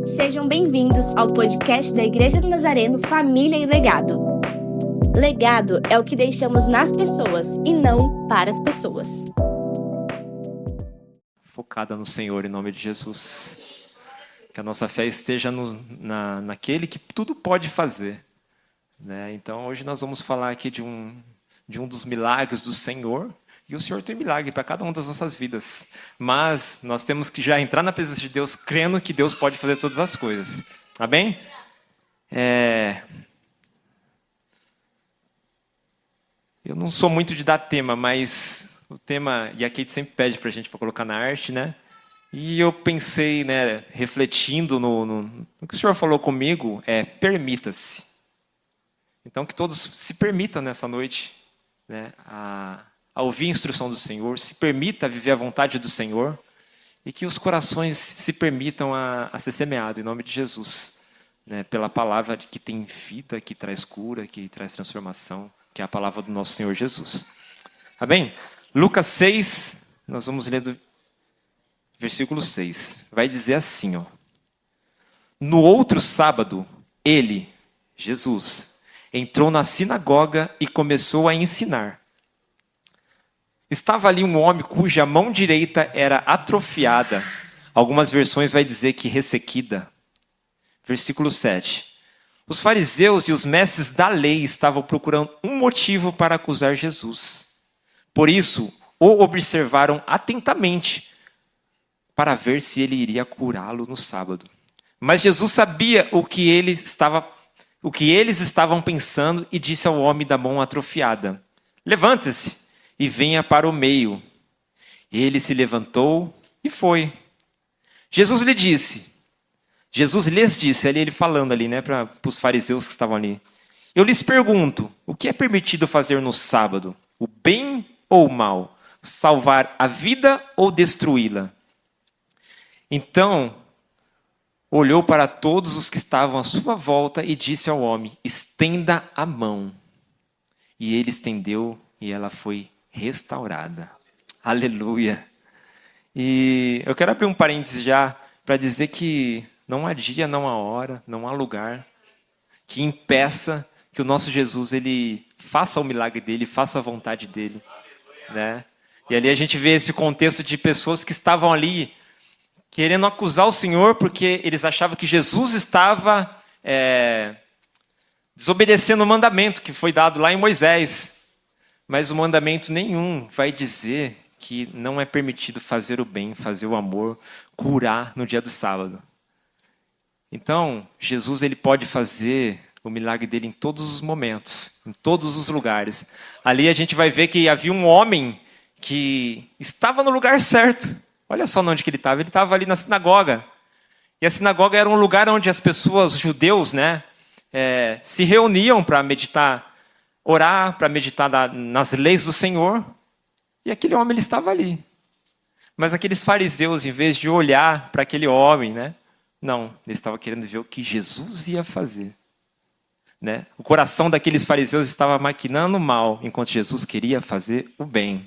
Sejam bem-vindos ao podcast da Igreja do Nazareno Família e Legado. Legado é o que deixamos nas pessoas e não para as pessoas. Focada no Senhor, em nome de Jesus. Que a nossa fé esteja naquele que tudo pode fazer. Né? Então, hoje nós vamos falar aqui de um dos milagres do Senhor. E o Senhor tem milagre para cada uma das nossas vidas. Mas nós temos que já entrar na presença de Deus, crendo que Deus pode fazer todas as coisas. Amém? Eu não sou muito de dar tema, mas o tema, e a Kate sempre pede para a gente para colocar na arte, né? E eu pensei, né, refletindo no que o Senhor falou comigo, permita-se. Então, que todos se permitam nessa noite, né, a ouvir a instrução do Senhor, se permita viver a vontade do Senhor e que os corações se permitam a ser semeados, em nome de Jesus, né, pela palavra que tem vida, que traz cura, que traz transformação, que é a palavra do nosso Senhor Jesus. Amém? Lucas 6, nós vamos ler do versículo 6. Vai dizer assim, ó. No outro sábado, ele, Jesus, entrou na sinagoga e começou a ensinar. Estava ali um homem cuja mão direita era atrofiada. Algumas versões vai dizer que ressequida. Versículo 7. Os fariseus e os mestres da lei estavam procurando um motivo para acusar Jesus. Por isso, o observaram atentamente para ver se ele iria curá-lo no sábado. Mas Jesus sabia o que eles estavam pensando e disse ao homem da mão atrofiada: levante-se e venha para o meio. Ele se levantou e foi. Jesus lhes disse, ali ele falando ali, né, para os fariseus que estavam ali: eu lhes pergunto, o que é permitido fazer no sábado? O bem ou o mal? Salvar a vida ou destruí-la? Então, olhou para todos os que estavam à sua volta e disse ao homem: estenda a mão. E ele estendeu e ela foi restaurada. Aleluia. E eu quero abrir um parênteses já para dizer que não há dia, não há hora, não há lugar que impeça que o nosso Jesus ele faça o milagre dele, faça a vontade dele, né? E ali a gente vê esse contexto de pessoas que estavam ali querendo acusar o Senhor porque eles achavam que Jesus estava desobedecendo o mandamento que foi dado lá em Moisés. Mas o mandamento nenhum vai dizer que não é permitido fazer o bem, fazer o amor, curar no dia do sábado. Então, Jesus ele pode fazer o milagre dele em todos os momentos, em todos os lugares. Ali a gente vai ver que havia um homem que estava no lugar certo. Olha só onde que ele estava ali na sinagoga. E a sinagoga era um lugar onde as pessoas, os judeus, né, se reuniam para meditar, orar, para meditar nas leis do Senhor. E aquele homem ele estava ali. Mas aqueles fariseus, em vez de olhar para aquele homem, né, não, eles estavam querendo ver o que Jesus ia fazer. Né? O coração daqueles fariseus estava maquinando o mal, enquanto Jesus queria fazer o bem.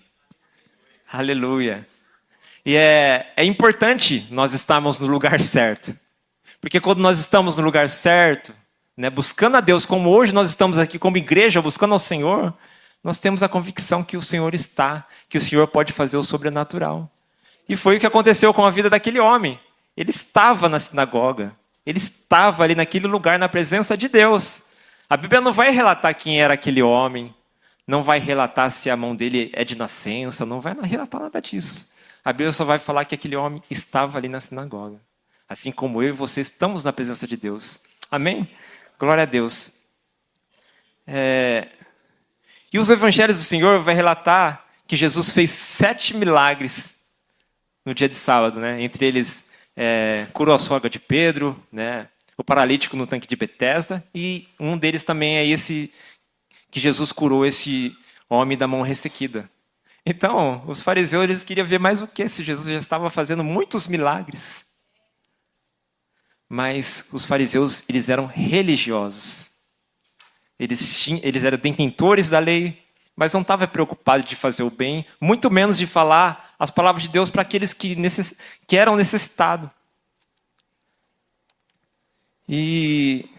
Aleluia. E é importante nós estarmos no lugar certo. Porque quando nós estamos no lugar certo, né, buscando a Deus, como hoje nós estamos aqui como igreja, buscando ao Senhor, nós temos a convicção que o Senhor está, que o Senhor pode fazer o sobrenatural. E foi o que aconteceu com a vida daquele homem. Ele estava na sinagoga, ele estava ali naquele lugar, na presença de Deus. A Bíblia não vai relatar quem era aquele homem, não vai relatar se a mão dele é de nascença, não vai relatar nada disso. A Bíblia só vai falar que aquele homem estava ali na sinagoga. Assim como eu e você estamos na presença de Deus. Amém? Glória a Deus. E os evangelhos do Senhor vai relatar que Jesus fez 7 milagres no dia de sábado, né? Entre eles, curou a sogra de Pedro, né? O paralítico no tanque de Betesda, e um deles também é esse que Jesus curou esse homem da mão ressequida. Então, os fariseus eles queriam ver mais o que se Jesus já estava fazendo muitos milagres. Mas os fariseus, eles eram religiosos. Eles eram detentores da lei, mas não estavam preocupados de fazer o bem, muito menos de falar as palavras de Deus para aqueles que eram necessitados. E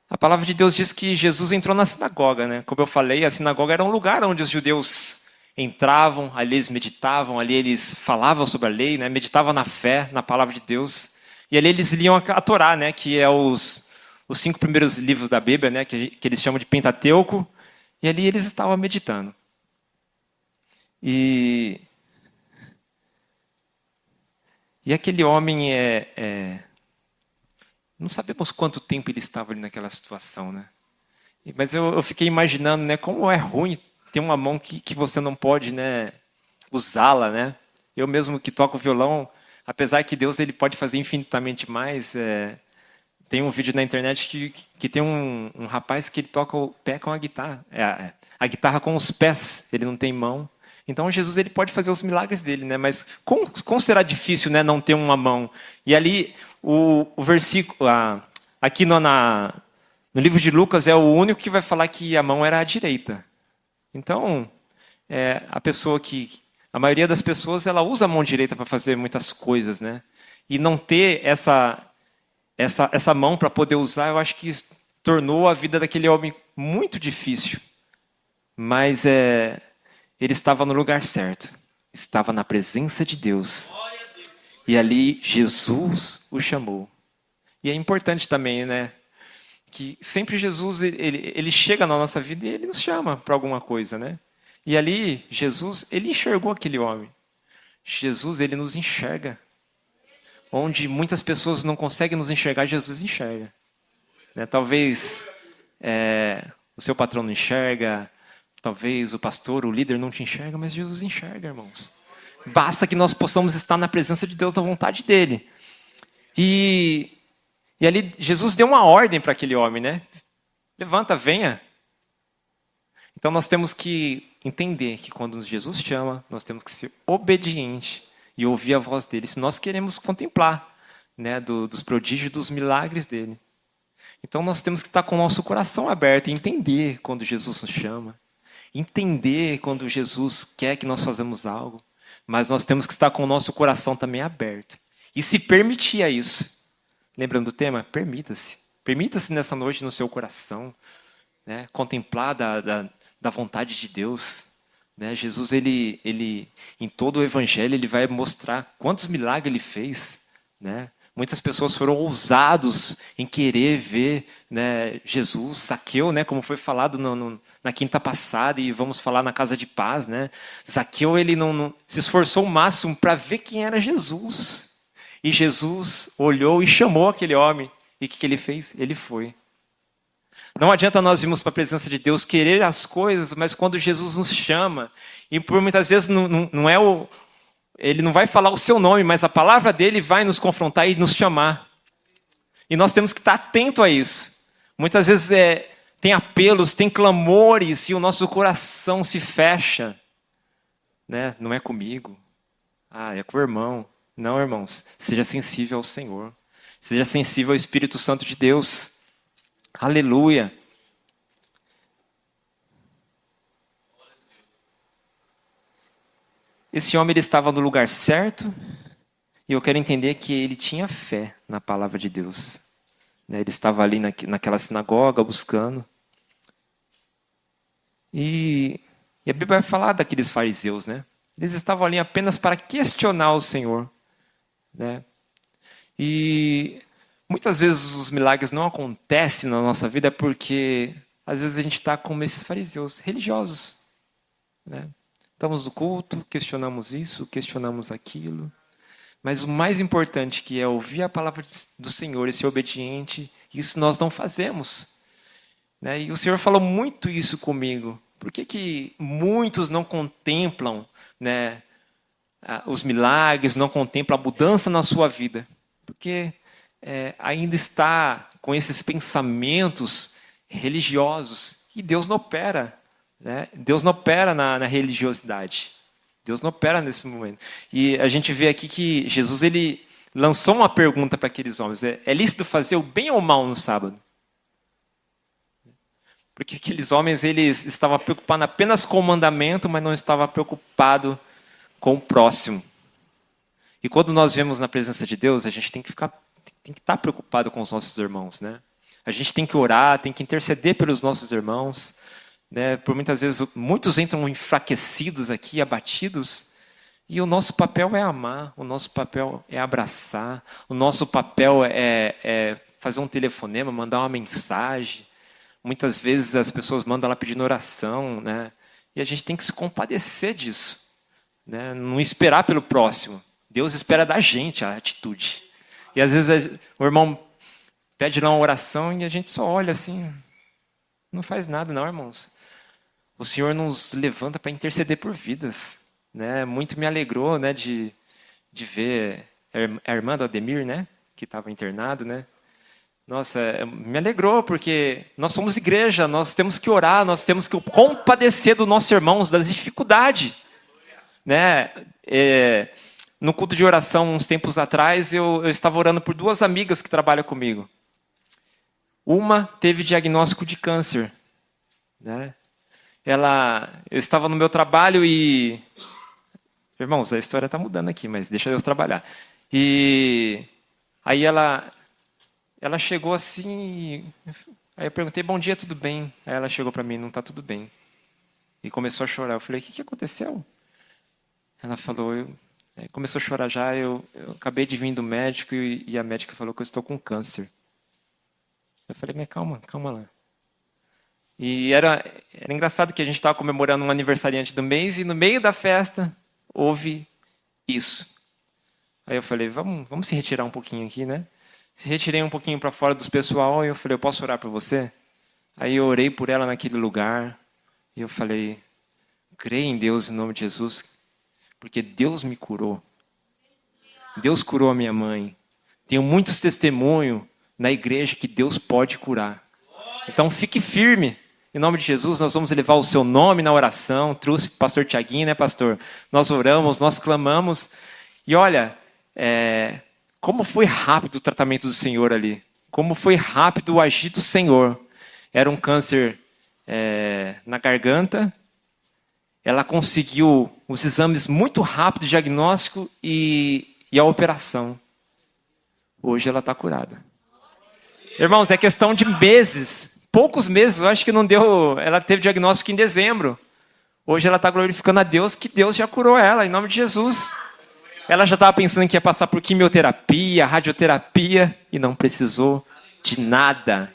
a palavra de Deus diz que Jesus entrou na sinagoga, né? Como eu falei, a sinagoga era um lugar onde os judeus entravam, ali eles meditavam, ali eles falavam sobre a lei, né? Meditavam na fé, na palavra de Deus. E ali eles liam a Torá, né? Que é os 5 primeiros livros da Bíblia, né? Que eles chamam de Pentateuco. E ali eles estavam meditando. E aquele homem não sabemos quanto tempo ele estava ali naquela situação, né? Mas eu fiquei imaginando, né? Como é ruim ter uma mão que você não pode, né? Usá-la, né? Eu mesmo que toco violão, apesar que Deus ele pode fazer infinitamente mais. Tem um vídeo na internet que tem um rapaz que ele toca o pé com a guitarra, a guitarra com os pés. Ele não tem mão. Então Jesus ele pode fazer os milagres dele, né? Mas como será difícil, né, não ter uma mão? E ali o versículo aqui no livro de Lucas é o único que vai falar que a mão era a direita. Então a maioria das pessoas ela usa a mão direita para fazer muitas coisas, né? E não ter essa mão para poder usar, eu acho que tornou a vida daquele homem muito difícil. Mas ele estava no lugar certo. Estava na presença de Deus. E ali Jesus o chamou. E é importante também, né? Que sempre Jesus ele chega na nossa vida e ele nos chama para alguma coisa, né? E ali Jesus ele enxergou aquele homem. Jesus ele nos enxerga. Onde muitas pessoas não conseguem nos enxergar, Jesus enxerga. Né? Talvez o seu patrão não enxerga, talvez o pastor, o líder não te enxerga, mas Jesus enxerga, irmãos. Basta que nós possamos estar na presença de Deus, na vontade dele. E ali Jesus deu uma ordem para aquele homem, né? Levanta, venha. Então nós temos que entender que quando Jesus chama, nós temos que ser obedientes e ouvir a voz dele, se nós queremos contemplar, né, dos prodígios, dos milagres dele. Então nós temos que estar com o nosso coração aberto e entender quando Jesus nos chama, entender quando Jesus quer que nós façamos algo, mas nós temos que estar com o nosso coração também aberto e se permitir a isso. Lembrando do tema? Permita-se. Permita-se nessa noite no seu coração, né, contemplar da vontade de Deus. Né? Jesus, ele, em todo o evangelho, ele vai mostrar quantos milagres ele fez. Né? Muitas pessoas foram ousados em querer ver, né, Jesus. Zaqueu, né, como foi falado na quinta passada, e vamos falar na Casa de Paz. Né? Zaqueu ele não se esforçou o máximo para ver quem era Jesus. E Jesus olhou e chamou aquele homem. E o que ele fez? Ele foi. Não adianta nós irmos para a presença de Deus, querer as coisas, mas quando Jesus nos chama, e por muitas vezes não é ele não vai falar o seu nome, mas a palavra dele vai nos confrontar e nos chamar. E nós temos que estar atento a isso. Muitas vezes tem apelos, tem clamores, e o nosso coração se fecha. Né? Não é comigo. É com o irmão. Não, irmãos, seja sensível ao Senhor. Seja sensível ao Espírito Santo de Deus. Aleluia. Esse homem ele estava no lugar certo, e eu quero entender que ele tinha fé na palavra de Deus. Ele estava ali naquela sinagoga buscando. E a Bíblia vai falar daqueles fariseus, né? Eles estavam ali apenas para questionar o Senhor. Né? E muitas vezes os milagres não acontecem na nossa vida porque às vezes a gente está como esses fariseus religiosos. Né? Estamos no culto, questionamos isso, questionamos aquilo. Mas o mais importante que é ouvir a palavra do Senhor e ser obediente, isso nós não fazemos. Né? E o Senhor falou muito isso comigo. Por que muitos não contemplam, né, os milagres, não contemplam a mudança na sua vida? Porque ainda está com esses pensamentos religiosos e Deus não opera. Né? Deus não opera na religiosidade. Deus não opera nesse momento. E a gente vê aqui que Jesus ele lançou uma pergunta para aqueles homens. É lícito fazer o bem ou o mal no sábado? Porque aqueles homens eles estavam preocupados apenas com o mandamento, mas não estavam preocupados com o próximo. E quando nós vemos na presença de Deus, a gente tem que estar preocupado com os nossos irmãos, né? A gente tem que orar, tem que interceder pelos nossos irmãos, né? Por muitas vezes, muitos entram enfraquecidos aqui, abatidos, e o nosso papel é amar, o nosso papel é abraçar, o nosso papel é fazer um telefonema, mandar uma mensagem. Muitas vezes as pessoas mandam lá pedindo oração, né? E a gente tem que se compadecer disso, né? Não esperar pelo próximo. Deus espera da gente a atitude. E às vezes o irmão pede lá uma oração e a gente só olha assim, não faz nada não, irmãos. O Senhor nos levanta para interceder por vidas, né? Muito me alegrou, né, de ver a irmã do Ademir, né, que estava internado, né? Nossa, me alegrou, porque nós somos igreja, nós temos que orar, nós temos que compadecer dos nossos irmãos, das dificuldades, né? No culto de oração, uns tempos atrás, eu estava orando por 2 amigas que trabalham comigo. Uma teve diagnóstico de câncer, né? Eu estava no meu trabalho e... Irmãos, a história está mudando aqui, mas deixa Deus trabalhar. E aí ela chegou assim... Aí eu perguntei, bom dia, tudo bem? Aí ela chegou para mim, não está tudo bem. E começou a chorar. Eu falei, o que aconteceu? Ela falou... Começou a chorar já, eu acabei de vir do médico e a médica falou que eu estou com câncer. Eu falei, mas calma lá. E era engraçado que a gente estava comemorando um aniversariante do mês e no meio da festa houve isso. Aí eu falei, vamos se retirar um pouquinho aqui, né? Se retirei um pouquinho para fora dos pessoal e eu falei, eu posso orar por você? Aí eu orei por ela naquele lugar e eu falei, creia em Deus em nome de Jesus, porque Deus me curou. Deus curou a minha mãe. Tenho muitos testemunhos na igreja que Deus pode curar. Então fique firme. Em nome de Jesus, nós vamos elevar o seu nome na oração. Trouxe o pastor Tiaguinho, né, pastor? Nós oramos, nós clamamos. E olha, como foi rápido o tratamento do Senhor ali. Como foi rápido o agir do Senhor. Era um câncer na garganta. Ela conseguiu os exames muito rápido, diagnóstico e a operação. Hoje ela está curada. Irmãos, é questão de meses. Poucos meses, eu acho que não deu... Ela teve diagnóstico em dezembro. Hoje ela está glorificando a Deus, que Deus já curou ela, em nome de Jesus. Ela já estava pensando que ia passar por quimioterapia, radioterapia, e não precisou de nada.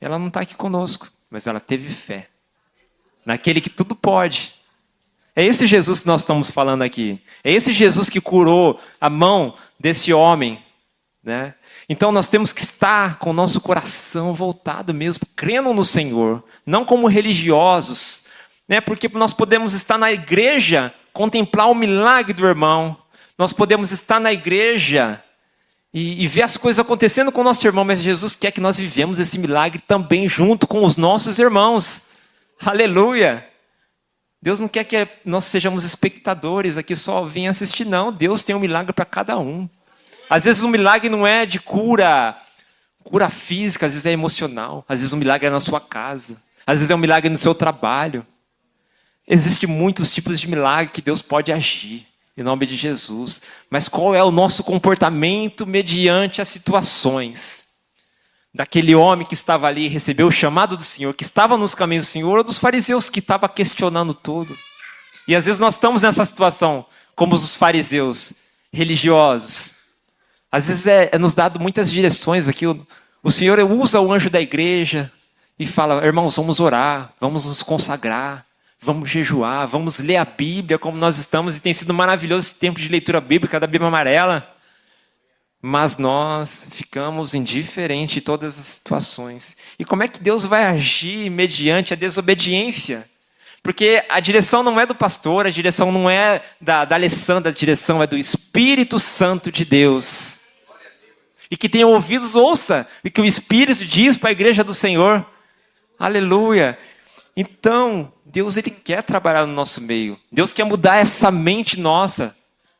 Ela não está aqui conosco, mas ela teve fé. Naquele que tudo pode. É esse Jesus que nós estamos falando aqui. É esse Jesus que curou a mão desse homem, né? Então nós temos que estar com o nosso coração voltado mesmo, crendo no Senhor, não como religiosos, né? Porque nós podemos estar na igreja, contemplar o milagre do irmão, nós podemos estar na igreja e ver as coisas acontecendo com o nosso irmão, mas Jesus quer que nós vivemos esse milagre também junto com os nossos irmãos. Aleluia! Deus não quer que nós sejamos espectadores aqui, só venha assistir, não. Deus tem um milagre para cada um. Às vezes o milagre não é de cura física, às vezes é emocional. Às vezes o milagre é na sua casa. Às vezes é um milagre no seu trabalho. Existem muitos tipos de milagre que Deus pode agir, em nome de Jesus. Mas qual é o nosso comportamento mediante as situações? Daquele homem que estava ali e recebeu o chamado do Senhor, que estava nos caminhos do Senhor, ou dos fariseus que estavam questionando tudo. E às vezes nós estamos nessa situação, como os fariseus religiosos. Às vezes é nos dado muitas direções aqui. O Senhor usa o anjo da igreja e fala, irmãos, vamos orar, vamos nos consagrar, vamos jejuar, vamos ler a Bíblia como nós estamos. E tem sido maravilhoso esse tempo de leitura bíblica da Bíblia Amarela. Mas nós ficamos indiferentes em todas as situações. E como é que Deus vai agir mediante a desobediência? Porque a direção não é do pastor, a direção não é da Alessandra, a direção é do Espírito Santo de Deus. E que tenha ouvidos, ouça, e que o Espírito diz para a igreja do Senhor. Aleluia! Então, Deus ele quer trabalhar no nosso meio. Deus quer mudar essa mente nossa.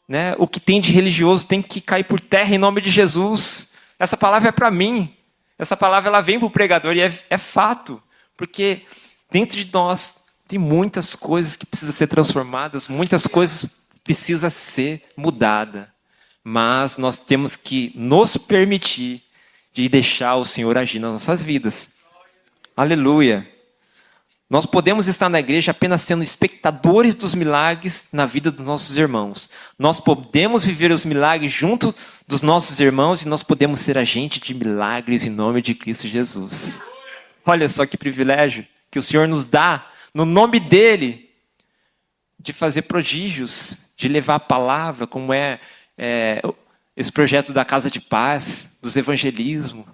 Né? O que tem de religioso tem que cair por terra em nome de Jesus. Essa palavra é para mim. Essa palavra ela vem para o pregador e é fato. Porque dentro de nós Tem muitas coisas que precisam ser transformadas, muitas coisas precisam ser mudadas. Mas nós temos que nos permitir de deixar o Senhor agir nas nossas vidas. Aleluia. Nós podemos estar na igreja apenas sendo espectadores dos milagres na vida dos nossos irmãos. Nós podemos viver os milagres junto dos nossos irmãos e nós podemos ser agente de milagres em nome de Cristo Jesus. Olha só que privilégio que o Senhor nos dá, no nome dEle, de fazer prodígios, de levar a palavra, como esse projeto da Casa de Paz, dos evangelismos.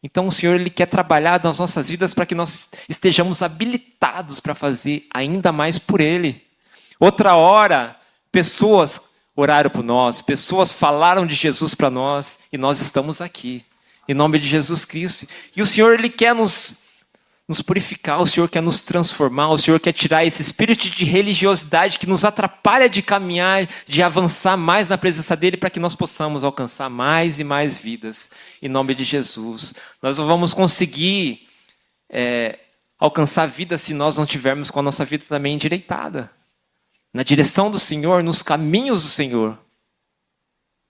Então o Senhor Ele quer trabalhar nas nossas vidas para que nós estejamos habilitados para fazer ainda mais por Ele. Outra hora, pessoas oraram por nós, pessoas falaram de Jesus para nós e nós estamos aqui, em nome de Jesus Cristo. E o Senhor Ele quer nos purificar, o Senhor quer nos transformar, o Senhor quer tirar esse espírito de religiosidade que nos atrapalha de caminhar, de avançar mais na presença dEle para que nós possamos alcançar mais e mais vidas, em nome de Jesus. Nós não vamos conseguir alcançar vida se nós não tivermos com a nossa vida também endireitada, na direção do Senhor, nos caminhos do Senhor.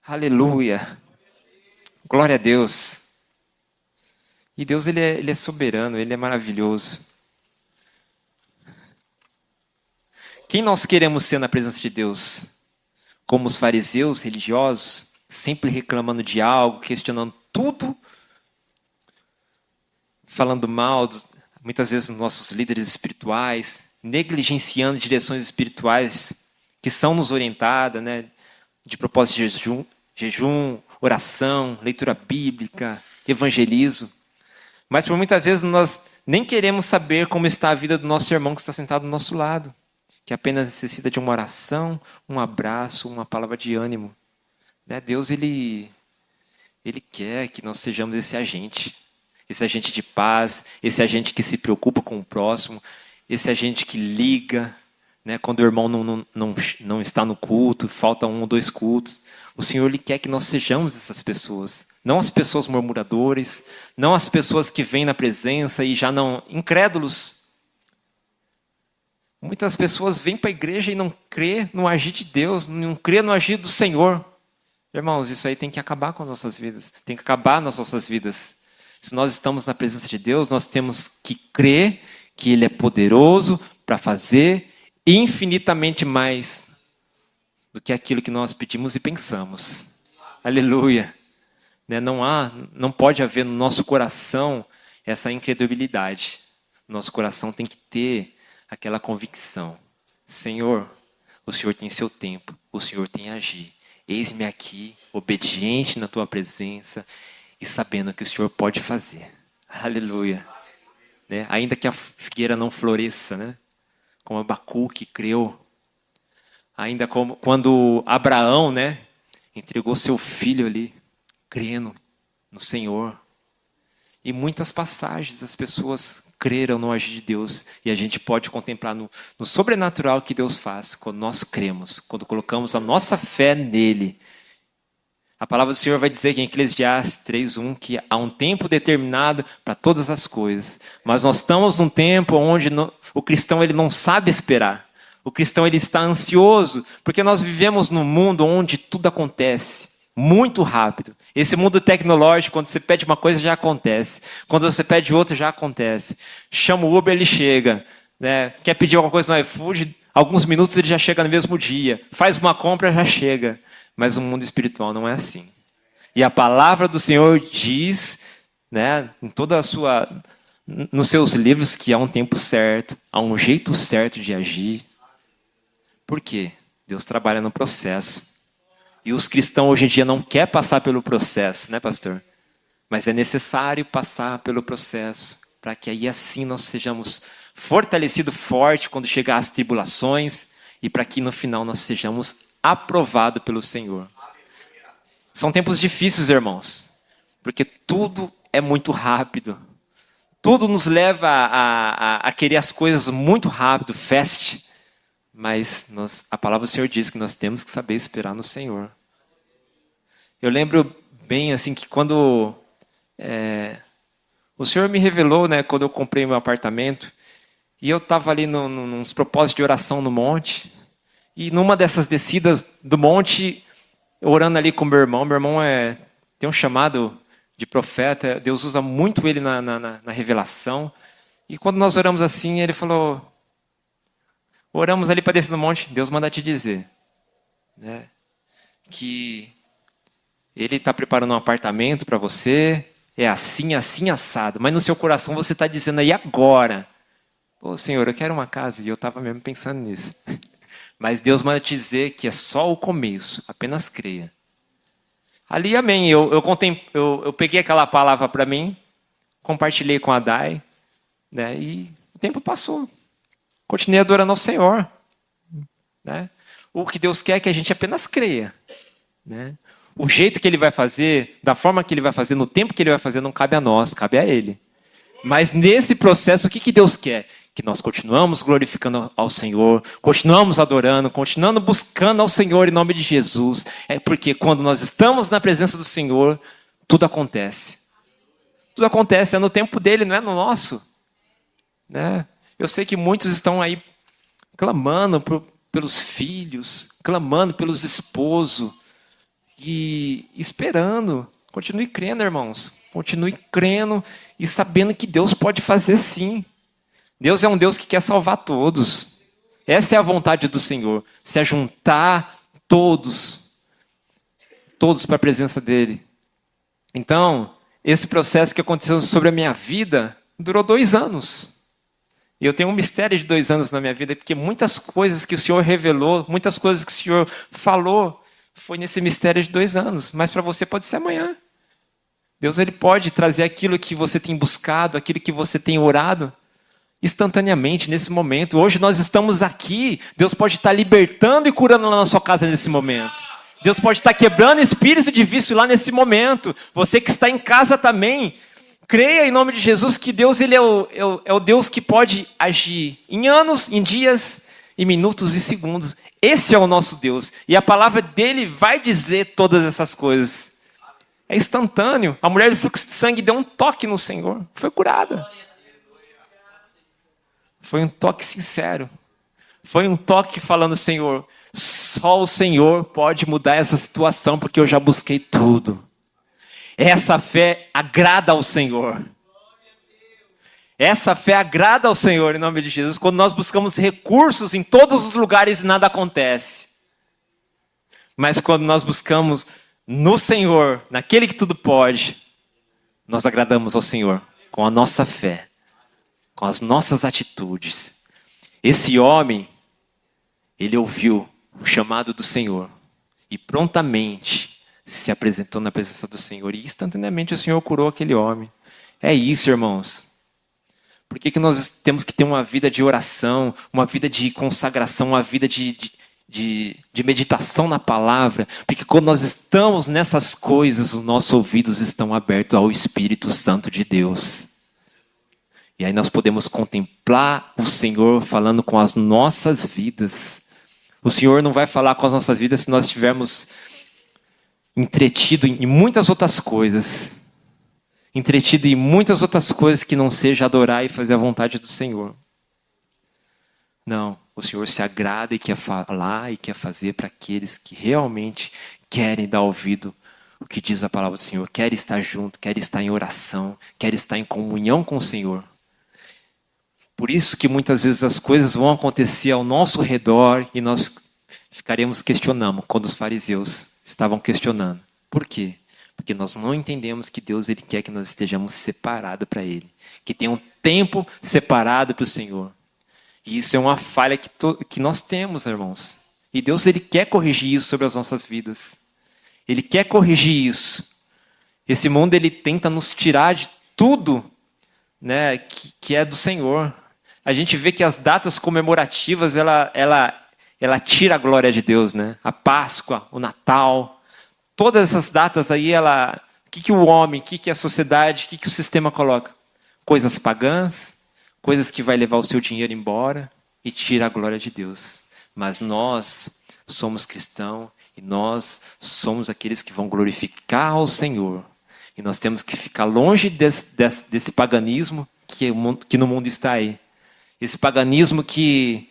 Aleluia. Glória a Deus. E Deus ele é soberano, Ele é maravilhoso. Quem nós queremos ser na presença de Deus? Como os fariseus religiosos, sempre reclamando de algo, questionando tudo, falando mal, muitas vezes, dos nossos líderes espirituais, negligenciando direções espirituais que são nos orientadas, né? De propósito de jejum, oração, leitura bíblica, evangelismo. Mas por muitas vezes nós nem queremos saber como está a vida do nosso irmão que está sentado do nosso lado, que apenas necessita de uma oração, um abraço, uma palavra de ânimo. Deus ele quer que nós sejamos esse agente de paz, esse agente que se preocupa com o próximo, esse agente que liga, né, quando o irmão não está no culto, falta 1 ou 2 cultos. O Senhor Ele quer que nós sejamos essas pessoas. Não as pessoas murmuradores, não as pessoas que vêm na presença e já não... incrédulos. Muitas pessoas vêm para a igreja e não crê no agir de Deus, não crê no agir do Senhor. Irmãos, isso aí tem que acabar com as nossas vidas. Tem que acabar nas nossas vidas. Se nós estamos na presença de Deus, nós temos que crer que Ele é poderoso para fazer infinitamente mais do que aquilo que nós pedimos e pensamos. Aleluia. Não pode haver no nosso coração essa incredulidade. Nosso coração tem que ter aquela convicção. Senhor, o Senhor tem seu tempo, o Senhor tem agir. Eis-me aqui, obediente na tua presença e sabendo que o Senhor pode fazer. Aleluia. Ainda que a figueira não floresça, né? Como Abacuque creu. Ainda como quando Abraão, né, entregou seu filho ali, crendo no Senhor. E muitas passagens as pessoas creram no agir de Deus. E a gente pode contemplar no sobrenatural que Deus faz quando nós cremos, quando colocamos a nossa fé nele. A palavra do Senhor vai dizer que em Eclesiastes 3:1 que há um tempo determinado para todas as coisas. Mas nós estamos num tempo onde o cristão ele não sabe esperar. O cristão ele está ansioso, porque nós vivemos num mundo onde tudo acontece muito rápido. Esse mundo tecnológico, quando você pede uma coisa, já acontece. Quando você pede outra, já acontece. Chama o Uber, ele chega. Quer pedir alguma coisa no iFood, alguns minutos ele já chega no mesmo dia. Faz uma compra, já chega. Mas o mundo espiritual não é assim. E a palavra do Senhor diz, em toda a nos seus livros, que há um tempo certo, há um jeito certo de agir. Por quê? Deus trabalha no processo. E os cristãos hoje em dia não querem passar pelo processo, né, pastor? Mas é necessário passar pelo processo, para que aí assim nós sejamos fortalecidos, fortes, quando chegar as tribulações, e para que no final nós sejamos aprovados pelo Senhor. São tempos difíceis, irmãos, porque tudo é muito rápido. Tudo nos leva a querer as coisas muito rápido, fast. Mas a palavra do Senhor diz que nós temos que saber esperar no Senhor. Eu lembro bem assim que quando o Senhor me revelou, quando eu comprei meu apartamento, E eu estava ali nos propósitos de oração no monte. E numa dessas descidas do monte, orando ali com meu irmão tem um chamado de profeta, Deus usa muito ele na revelação. E quando nós oramos assim, ele falou, oramos ali para descer no monte, Deus manda te dizer, né, que Ele está preparando um apartamento para você, é assim, assim, assado. Mas no seu coração você está dizendo aí agora, pô, Senhor, eu quero uma casa. E eu estava mesmo pensando nisso. Mas Deus manda te dizer que é só o começo, apenas creia. Ali, amém. Eu peguei aquela palavra para mim, compartilhei com a Dai, né, e o tempo passou. Continuei adorando ao Senhor. Né? O que Deus quer é que a gente apenas creia. Né? O jeito que Ele vai fazer, da forma que Ele vai fazer, no tempo que Ele vai fazer, não cabe a nós, cabe a Ele. Mas nesse processo, o que Deus quer? Que nós continuamos glorificando ao Senhor, continuamos adorando, continuando buscando ao Senhor em nome de Jesus. É porque quando nós estamos na presença do Senhor, tudo acontece. Tudo acontece, é no tempo dele, não é no nosso. Né? Eu sei que muitos estão aí clamando pelos filhos, clamando pelos esposos e esperando. Continue crendo, irmãos. Continue crendo e sabendo que Deus pode fazer sim. Deus é um Deus que quer salvar todos. Essa é a vontade do Senhor. Se ajuntar todos para a presença dEle. Então, esse processo que aconteceu sobre a minha vida durou 2 anos. E eu tenho um mistério de 2 anos na minha vida, porque muitas coisas que o Senhor revelou, muitas coisas que o Senhor falou, foi nesse mistério de 2 anos. Mas para você pode ser amanhã. Deus ele pode trazer aquilo que você tem buscado, aquilo que você tem orado, instantaneamente, nesse momento. Hoje nós estamos aqui, Deus pode estar libertando e curando lá na sua casa nesse momento. Deus pode estar quebrando espírito de vício lá nesse momento. Você que está em casa também, creia em nome de Jesus que Deus ele é o Deus que pode agir em anos, em dias, em minutos e segundos. Esse é o nosso Deus. E a palavra dele vai dizer todas essas coisas. É instantâneo. A mulher do fluxo de sangue deu um toque no Senhor. Foi curada. Foi um toque sincero. Foi um toque falando, Senhor, só o Senhor pode mudar essa situação, porque eu já busquei tudo. Essa fé agrada ao Senhor. Essa fé agrada ao Senhor, em nome de Jesus. Quando nós buscamos recursos em todos os lugares, nada acontece. Mas quando nós buscamos no Senhor, naquele que tudo pode, nós agradamos ao Senhor com a nossa fé, com as nossas atitudes. Esse homem, ele ouviu o chamado do Senhor e prontamente se apresentou na presença do Senhor e instantaneamente o Senhor curou aquele homem. É isso, irmãos. Por que nós temos que ter uma vida de oração, uma vida de consagração, uma vida de meditação na palavra? Porque quando nós estamos nessas coisas, os nossos ouvidos estão abertos ao Espírito Santo de Deus. E aí nós podemos contemplar o Senhor falando com as nossas vidas. O Senhor não vai falar com as nossas vidas se nós estivermos entretido em muitas outras coisas. Entretido em muitas outras coisas que não seja adorar e fazer a vontade do Senhor. Não, o Senhor se agrada e quer falar e quer fazer para aqueles que realmente querem dar ouvido o que diz a palavra do Senhor. Quer estar junto, quer estar em oração, quer estar em comunhão com o Senhor. Por isso que muitas vezes as coisas vão acontecer ao nosso redor e nós ficaremos questionando, quando os fariseus estavam questionando. Por quê? Porque nós não entendemos que Deus ele quer que nós estejamos separados para Ele. Que tenha um tempo separado para o Senhor. E isso é uma falha que nós temos, irmãos. E Deus ele quer corrigir isso sobre as nossas vidas. Ele quer corrigir isso. Esse mundo ele tenta nos tirar de tudo, né, que é do Senhor. A gente vê que as datas comemorativas, ela tira a glória de Deus, né? A Páscoa, o Natal, todas essas datas aí, o que o homem, o que a sociedade, o que o sistema coloca? Coisas pagãs, coisas que vai levar o seu dinheiro embora e tira a glória de Deus. Mas nós somos cristãos e nós somos aqueles que vão glorificar ao Senhor. E nós temos que ficar longe desse paganismo que no mundo está aí. Esse paganismo que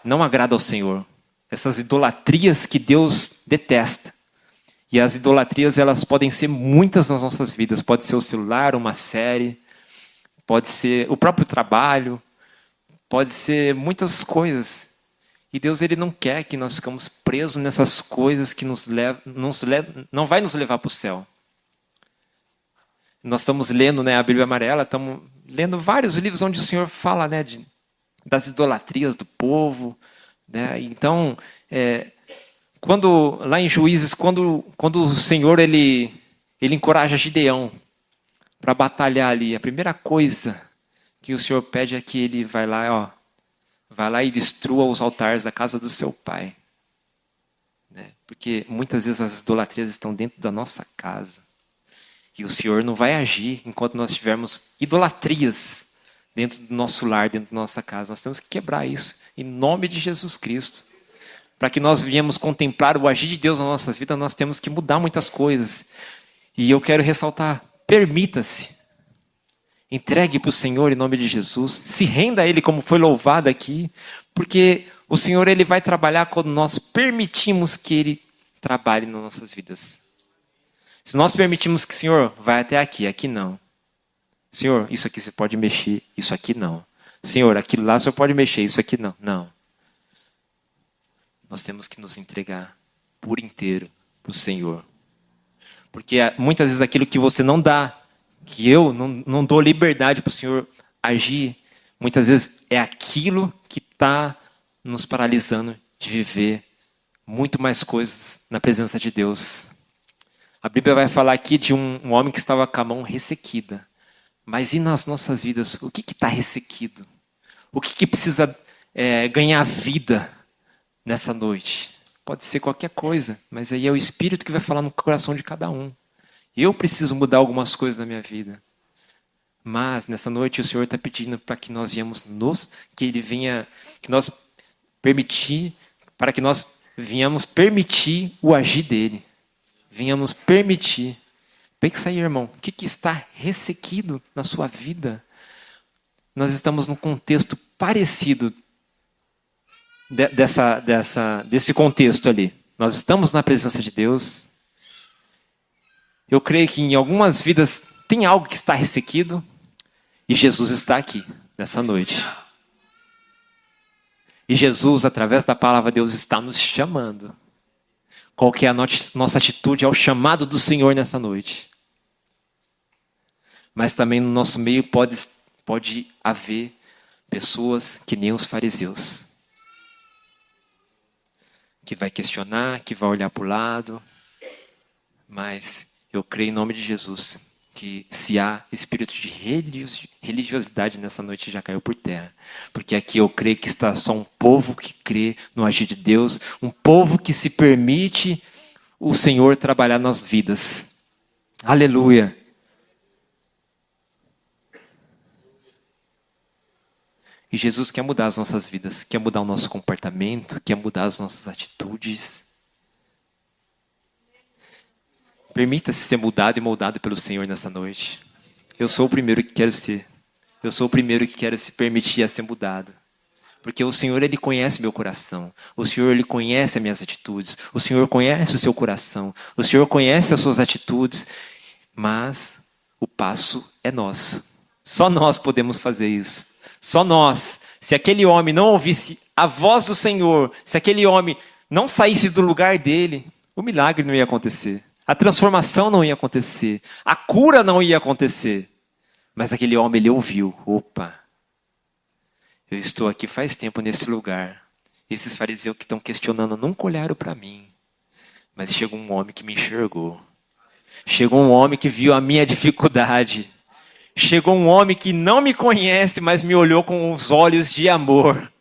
não agrada ao Senhor. Essas idolatrias que Deus detesta. E as idolatrias, elas podem ser muitas nas nossas vidas. Pode ser o celular, uma série, pode ser o próprio trabalho, pode ser muitas coisas. E Deus, ele não quer que nós ficamos presos nessas coisas que não vai nos levar para o céu. Nós estamos lendo, né, a Bíblia Amarela, estamos lendo vários livros onde o Senhor fala, né, das idolatrias do povo. Né? Então, lá em Juízes, quando o Senhor ele encoraja Gideão para batalhar ali, a primeira coisa que o Senhor pede é que ele vai lá e destrua os altares da casa do seu pai. Né? Porque muitas vezes as idolatrias estão dentro da nossa casa. E o Senhor não vai agir enquanto nós tivermos idolatrias dentro do nosso lar, dentro da nossa casa. Nós temos que quebrar isso, em nome de Jesus Cristo. Para que nós venhamos contemplar o agir de Deus nas nossas vidas, nós temos que mudar muitas coisas. E eu quero ressaltar, permita-se. Entregue para o Senhor em nome de Jesus. Se renda a Ele como foi louvado aqui. Porque o Senhor, ele vai trabalhar quando nós permitimos que Ele trabalhe nas nossas vidas. Se nós permitimos que o Senhor vai até aqui, aqui não. Senhor, isso aqui você pode mexer, isso aqui não. Senhor, aquilo lá você pode mexer, isso aqui não. Não. Nós temos que nos entregar por inteiro para o Senhor. Porque muitas vezes aquilo que você não dá, que eu não dou liberdade para o Senhor agir, muitas vezes é aquilo que está nos paralisando de viver muito mais coisas na presença de Deus. A Bíblia vai falar aqui de um homem que estava com a mão ressequida. Mas e nas nossas vidas? O que está ressequido? O que precisa ganhar vida nessa noite? Pode ser qualquer coisa, mas aí é o Espírito que vai falar no coração de cada um. Eu preciso mudar algumas coisas na minha vida. Mas nessa noite o Senhor está pedindo para que nós para que nós venhamos permitir o agir dele. Venhamos permitir. Pensa aí, irmão, o que está ressequido na sua vida? Nós estamos num contexto parecido desse contexto ali. Nós estamos na presença de Deus. Eu creio que em algumas vidas tem algo que está ressequido e Jesus está aqui nessa noite. E Jesus, através da palavra de Deus, está nos chamando. Qual que é a nossa atitude ao chamado do Senhor nessa noite? Mas também no nosso meio pode haver pessoas que nem os fariseus. Que vai questionar, que vai olhar para o lado. Mas eu creio em nome de Jesus que se há espírito de religiosidade nessa noite já caiu por terra. Porque aqui eu creio que está só um povo que crê no agir de Deus, um povo que se permite o Senhor trabalhar nas vidas. Aleluia. E Jesus quer mudar as nossas vidas, quer mudar o nosso comportamento, quer mudar as nossas atitudes. Permita-se ser mudado e moldado pelo Senhor nessa noite. Eu sou o primeiro que quero ser. Eu sou o primeiro que quero se permitir a ser mudado. Porque o Senhor, Ele conhece meu coração. O Senhor, Ele conhece as minhas atitudes. O Senhor conhece o seu coração. O Senhor conhece as suas atitudes. Mas o passo é nosso. Só nós podemos fazer isso. Só nós. Se aquele homem não ouvisse a voz do Senhor, se aquele homem não saísse do lugar dele, o milagre não ia acontecer. A transformação não ia acontecer. A cura não ia acontecer. Mas aquele homem, ele ouviu. Opa, eu estou aqui faz tempo nesse lugar. Esses fariseus que estão questionando nunca olharam para mim. Mas chegou um homem que me enxergou. Chegou um homem que viu a minha dificuldade. Chegou um homem que não me conhece, mas me olhou com os olhos de amor.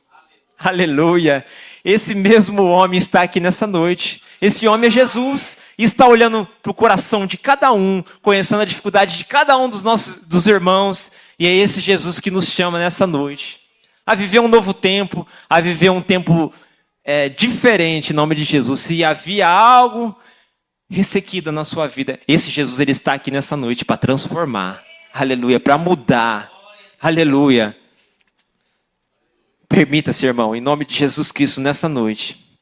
Aleluia. Esse mesmo homem está aqui nessa noite. Esse homem é Jesus. E está olhando para o coração de cada um, conhecendo a dificuldade de cada um dos irmãos. E é esse Jesus que nos chama nessa noite. A viver um novo tempo, a viver um tempo diferente em nome de Jesus. Se havia algo ressequido na sua vida, esse Jesus, ele está aqui nessa noite para transformar. Aleluia, para mudar. Aleluia. Permita-se, irmão, em nome de Jesus Cristo, nessa noite,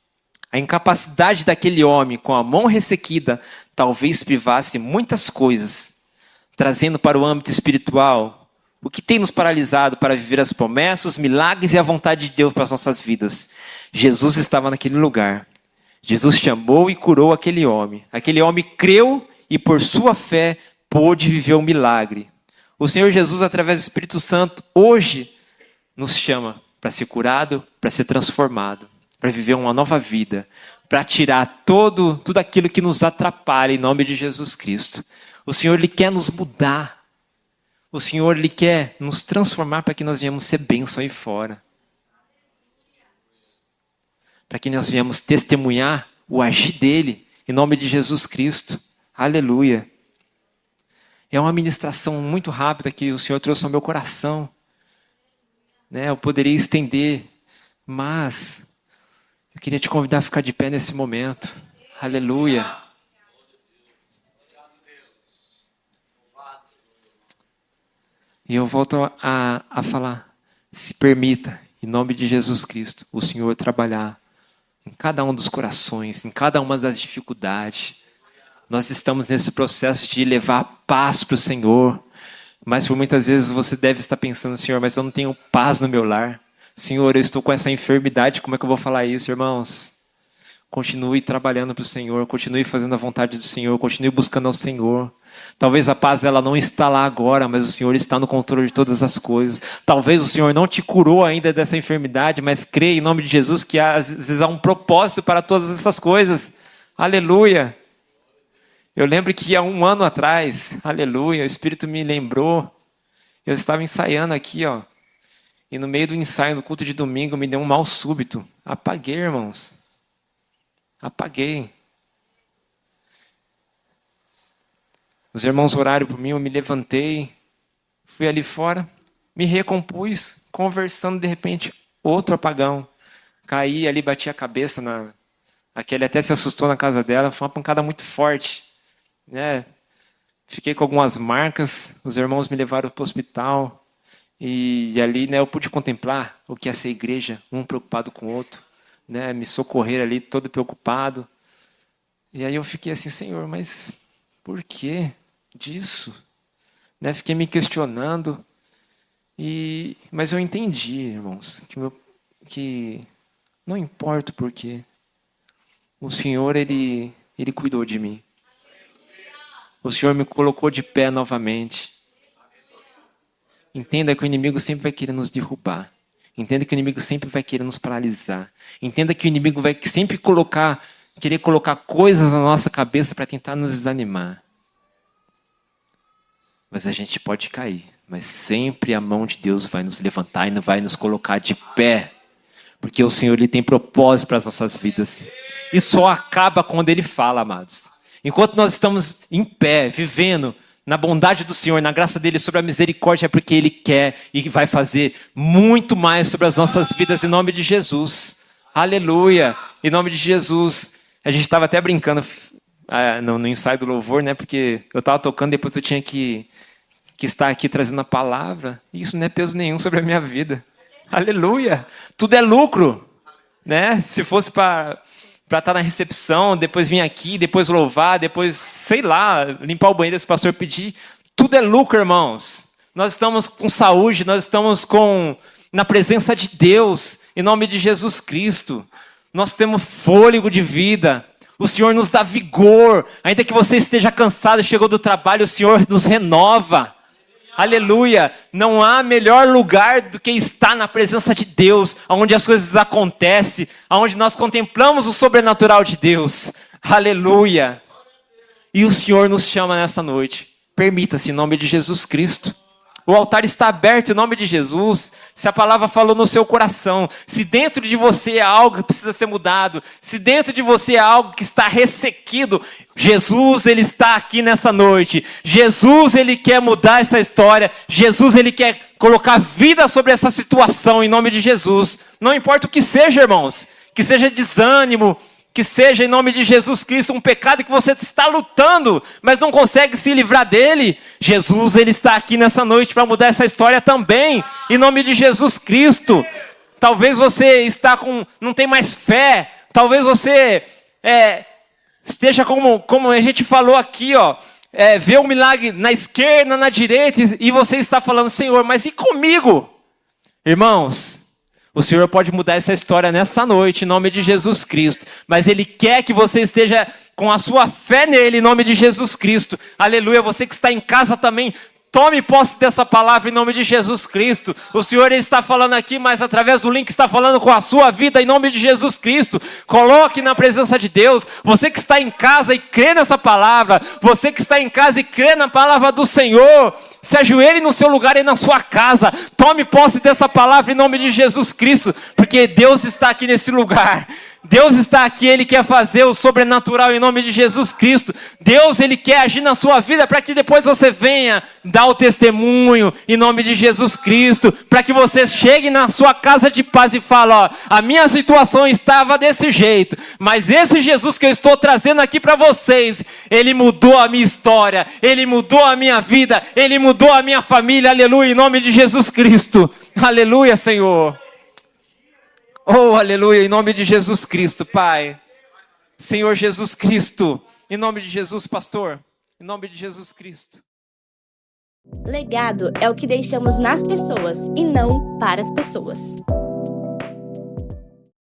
a incapacidade daquele homem com a mão ressequida talvez privasse muitas coisas, trazendo para o âmbito espiritual o que tem nos paralisado para viver as promessas, os milagres e a vontade de Deus para as nossas vidas. Jesus estava naquele lugar. Jesus chamou e curou aquele homem. Aquele homem creu e por sua fé pôde viver um milagre. O Senhor Jesus, através do Espírito Santo, hoje nos chama para ser curado, para ser transformado, para viver uma nova vida, para tirar tudo aquilo que nos atrapalha em nome de Jesus Cristo. O Senhor, Ele quer nos mudar. O Senhor, Ele quer nos transformar para que nós venhamos ser bênção aí fora. Para que nós venhamos testemunhar o agir dEle em nome de Jesus Cristo. Aleluia. É uma ministração muito rápida que o Senhor trouxe ao meu coração. Eu poderia estender, mas eu queria te convidar a ficar de pé nesse momento. Aleluia. E eu volto a falar, se permita, em nome de Jesus Cristo, o Senhor trabalhar em cada um dos corações, em cada uma das dificuldades. Nós estamos nesse processo de levar paz para o Senhor. Mas por muitas vezes você deve estar pensando, Senhor, mas eu não tenho paz no meu lar. Senhor, eu estou com essa enfermidade, como é que eu vou falar isso, irmãos? Continue trabalhando para o Senhor, continue fazendo a vontade do Senhor, continue buscando ao Senhor. Talvez a paz ela não está lá agora, mas o Senhor está no controle de todas as coisas. Talvez o Senhor não te curou ainda dessa enfermidade, mas creia em nome de Jesus que às vezes há um propósito para todas essas coisas. Aleluia. Eu lembro que há 1 ano atrás, aleluia, o Espírito me lembrou, eu estava ensaiando aqui, e no meio do ensaio, no culto de domingo, me deu um mal súbito. Apaguei, irmãos. Apaguei. Os irmãos oraram por mim, eu me levantei, fui ali fora, me recompus, conversando, de repente, outro apagão. Caí ali, bati a cabeça aquele até se assustou na casa dela, foi uma pancada muito forte. Fiquei com algumas marcas, os irmãos me levaram para o hospital e ali eu pude contemplar o que é essa igreja, um preocupado com o outro, me socorrer ali todo preocupado. E aí eu fiquei assim, Senhor, mas por que disso? Fiquei me questionando, mas eu entendi, irmãos, que não importa o porquê, o Senhor, Ele cuidou de mim. O Senhor me colocou de pé novamente. Entenda que o inimigo sempre vai querer nos derrubar. Entenda que o inimigo sempre vai querer nos paralisar. Entenda que o inimigo vai sempre querer colocar coisas na nossa cabeça para tentar nos desanimar. Mas a gente pode cair. Mas sempre a mão de Deus vai nos levantar e vai nos colocar de pé. Porque o Senhor, Ele tem propósito para as nossas vidas. E só acaba quando Ele fala, amados. Enquanto nós estamos em pé, vivendo na bondade do Senhor, na graça dEle, sobre a misericórdia, é porque Ele quer e vai fazer muito mais sobre as nossas vidas, em nome de Jesus. Aleluia! Em nome de Jesus. A gente estava até brincando no ensaio do louvor, porque eu estava tocando, depois eu tinha que estar aqui trazendo a palavra. E isso não é peso nenhum sobre a minha vida. Aleluia! Tudo é lucro. Se fosse para estar na recepção, depois vir aqui, depois louvar, depois, sei lá, limpar o banheiro se o pastor pedir. Tudo é lucro, irmãos. Nós estamos com saúde, nós estamos na presença de Deus, em nome de Jesus Cristo. Nós temos fôlego de vida. O Senhor nos dá vigor. Ainda que você esteja cansado, chegou do trabalho, o Senhor nos renova. Aleluia. Não há melhor lugar do que estar na presença de Deus, onde as coisas acontecem, onde nós contemplamos o sobrenatural de Deus. Aleluia. E o Senhor nos chama nessa noite. Permita-se, em nome de Jesus Cristo. O altar está aberto em nome de Jesus. Se a palavra falou no seu coração, se dentro de você há algo que precisa ser mudado, se dentro de você há algo que está ressequido, Jesus, Ele está aqui nessa noite. Jesus, Ele quer mudar essa história. Jesus, Ele quer colocar vida sobre essa situação em nome de Jesus. Não importa o que seja, irmãos, que seja desânimo, que seja em nome de Jesus Cristo um pecado que você está lutando, mas não consegue se livrar dele. Jesus, Ele está aqui nessa noite para mudar essa história também, em nome de Jesus Cristo. talvez você não tem mais fé, talvez você esteja como a gente falou aqui, ó, vê o milagre na esquerda, na direita, e você está falando, Senhor, mas e comigo? Irmãos, o Senhor pode mudar essa história nessa noite, em nome de Jesus Cristo. Mas Ele quer que você esteja com a sua fé nele, em nome de Jesus Cristo. Aleluia, você que está em casa também, tome posse dessa palavra em nome de Jesus Cristo. O Senhor está falando aqui, mas através do link está falando com a sua vida em nome de Jesus Cristo. Coloque na presença de Deus. Você que está em casa e crê nessa palavra. Você que está em casa e crê na palavra do Senhor. Se ajoelhe no seu lugar e na sua casa. Tome posse dessa palavra em nome de Jesus Cristo. Porque Deus está aqui nesse lugar. Deus está aqui, Ele quer fazer o sobrenatural em nome de Jesus Cristo. Deus, Ele quer agir na sua vida para que depois você venha dar o testemunho em nome de Jesus Cristo. Para que você chegue na sua casa de paz e fale, ó, a minha situação estava desse jeito, mas esse Jesus que eu estou trazendo aqui para vocês, Ele mudou a minha história, Ele mudou a minha vida, Ele mudou a minha família, aleluia, em nome de Jesus Cristo. Aleluia, Senhor. Oh, aleluia, em nome de Jesus Cristo, Pai. Senhor Jesus Cristo, em nome de Jesus, pastor, em nome de Jesus Cristo. Legado é o que deixamos nas pessoas e não para as pessoas.